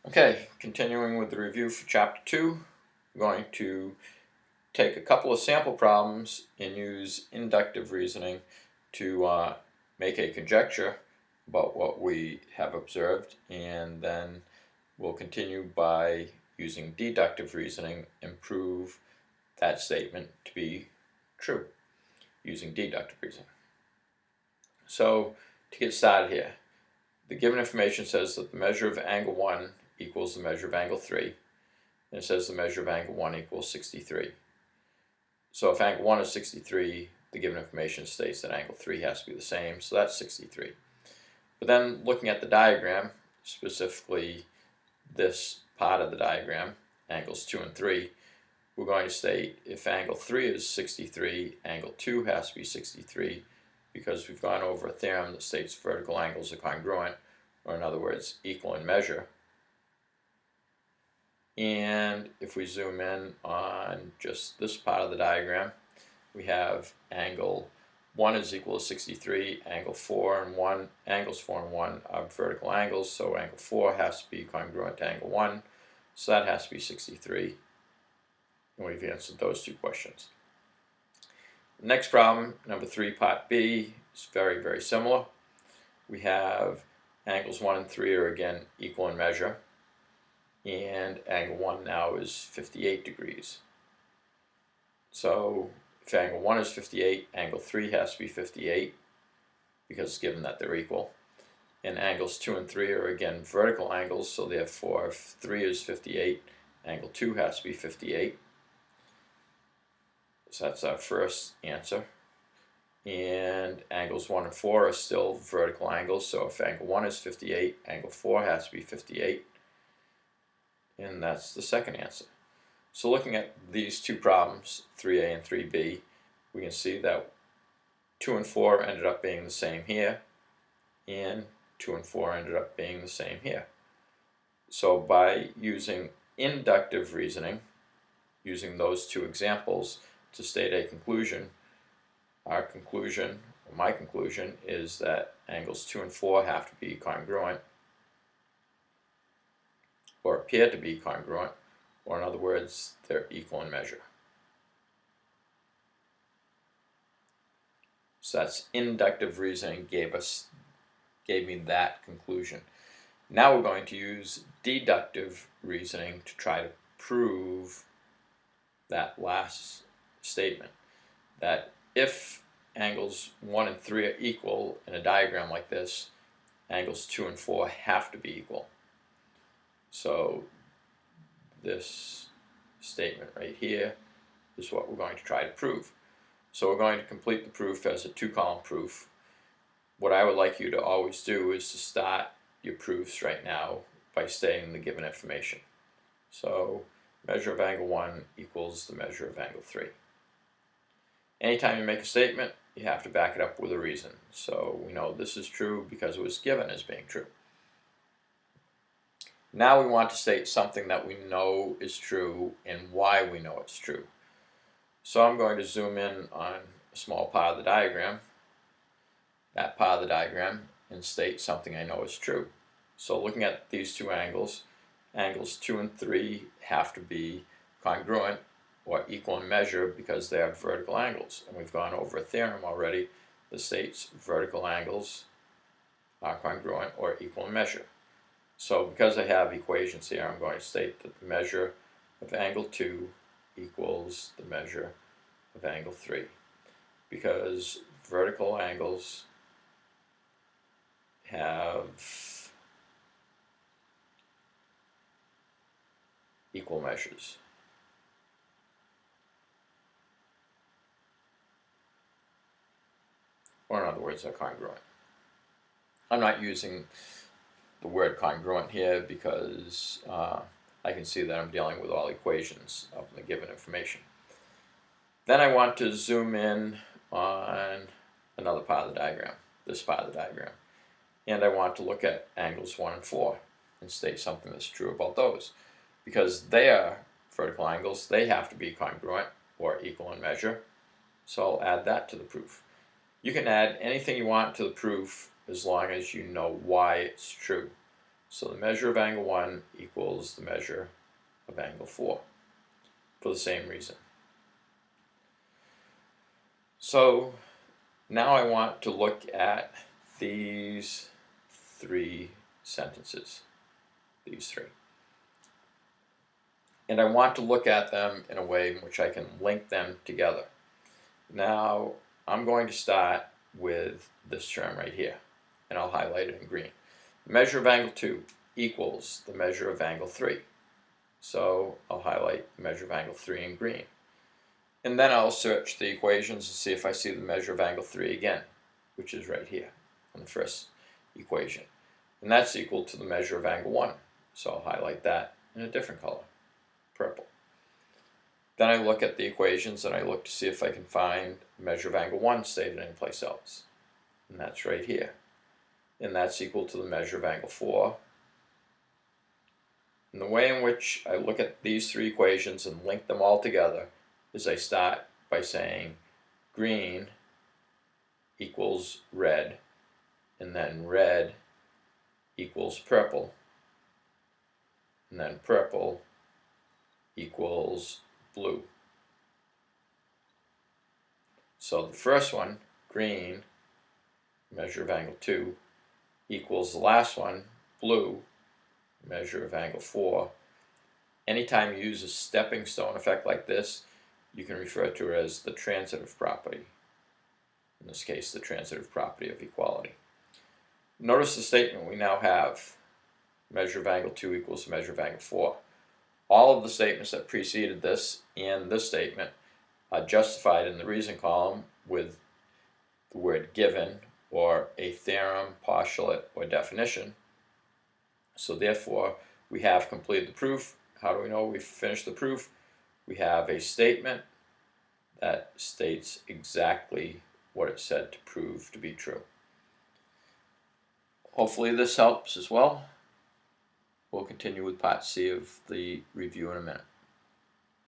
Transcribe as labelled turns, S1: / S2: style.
S1: Okay, continuing with the review for Chapter 2, we're going to take a couple of sample problems and use inductive reasoning to make a conjecture about what we have observed, and then we'll continue by using deductive reasoning and prove that statement to be true using deductive reasoning. So to get started here, the given information says that the measure of angle 1 equals the measure of angle 3, and it says the measure of angle 1 equals 63. So if angle 1 is 63, the given information states that angle 3 has to be the same, so that's 63. But then looking at the diagram, specifically this part of the diagram, angles 2 and 3, we're going to state if angle 3 is 63, angle 2 has to be 63, because we've gone over a theorem that states vertical angles are congruent, or in other words, equal in measure. And if we zoom in on just this part of the diagram, we have angle 1 is equal to 63, angles 4 and 1 are vertical angles, so angle 4 has to be congruent to angle 1, so that has to be 63. And we've answered those two questions. Next problem, number 3, part B, is very, very similar. We have angles 1 and 3 are again equal in measure, and angle 1 now is 58 degrees. So if angle 1 is 58, angle 3 has to be 58, because given that they're equal. And angles 2 and 3 are again vertical angles, so therefore if 3 is 58, angle 2 has to be 58. So that's our first answer. And angles 1 and 4 are still vertical angles, so if angle 1 is 58, angle 4 has to be 58. And that's the second answer. So looking at these two problems, 3A and 3B, we can see that 2 and 4 ended up being the same here, and 2 and 4 ended up being the same here. So by using inductive reasoning, using those two examples to state a conclusion, our conclusion, or my conclusion, is that angles 2 and 4 have to be congruent, or appear to be congruent, or in other words, they're equal in measure. So that's inductive reasoning gave me that conclusion. Now we're going to use deductive reasoning to try to prove that last statement, that if angles 1 and 3 are equal in a diagram like this, angles 2 and 4 have to be equal. So this statement right here is what we're going to try to prove. So we're going to complete the proof as a two-column proof. What I would like you to always do is to start your proofs right now by stating the given information. So measure of angle 1 equals the measure of angle 3. Anytime you make a statement, you have to back it up with a reason. So we know this is true because it was given as being true. Now we want to state something that we know is true and why we know it's true. So I'm going to zoom in on a small part of the diagram, that part of the diagram, and state something I know is true. So looking at these two angles, angles 2 and 3 have to be congruent or equal in measure because they have vertical angles. And we've gone over a theorem already that states vertical angles are congruent or equal in measure. So because I have equations here, I'm going to state that the measure of angle 2 equals the measure of angle 3, because vertical angles have equal measures. Or in other words, they're congruent. I'm not using the word congruent here because I can see that I'm dealing with all equations of the given information. Then I want to zoom in on another part of the diagram, this part of the diagram, and I want to look at angles 1 and 4 and state something that's true about those. Because they are vertical angles, they have to be congruent or equal in measure, so I'll add that to the proof. You can add anything you want to the proof as long as you know why it's true. So the measure of angle 1 equals the measure of angle 4 for the same reason. So now I want to look at these three sentences, these three. And I want to look at them in a way in which I can link them together. Now, I'm going to start with this term right here, and I'll highlight it in green. The measure of angle 2 equals the measure of angle 3. So I'll highlight the measure of angle 3 in green. And then I'll search the equations and see if I see the measure of angle 3 again, which is right here on the first equation. And that's equal to the measure of angle 1. So I'll highlight that in a different color, purple. Then I look at the equations and I look to see if I can find the measure of angle 1 stated anyplace else. And that's right here. And that's equal to the measure of angle 4. And the way in which I look at these three equations and link them all together is I start by saying green equals red, and then red equals purple, and then purple equals blue. So the first one, green, measure of angle 2, equals the last one, blue, measure of angle 4. Anytime you use a stepping stone effect like this, you can refer to it as the transitive property. In this case, the transitive property of equality. Notice the statement we now have, measure of angle 2 equals measure of angle 4. All of the statements that preceded this and this statement are justified in the reason column with the word given, or a theorem, postulate, or definition. So therefore, we have completed the proof. How do we know we've finished the proof? We have a statement that states exactly what it said to prove to be true. Hopefully this helps as well. We'll continue with part C of the review in a minute.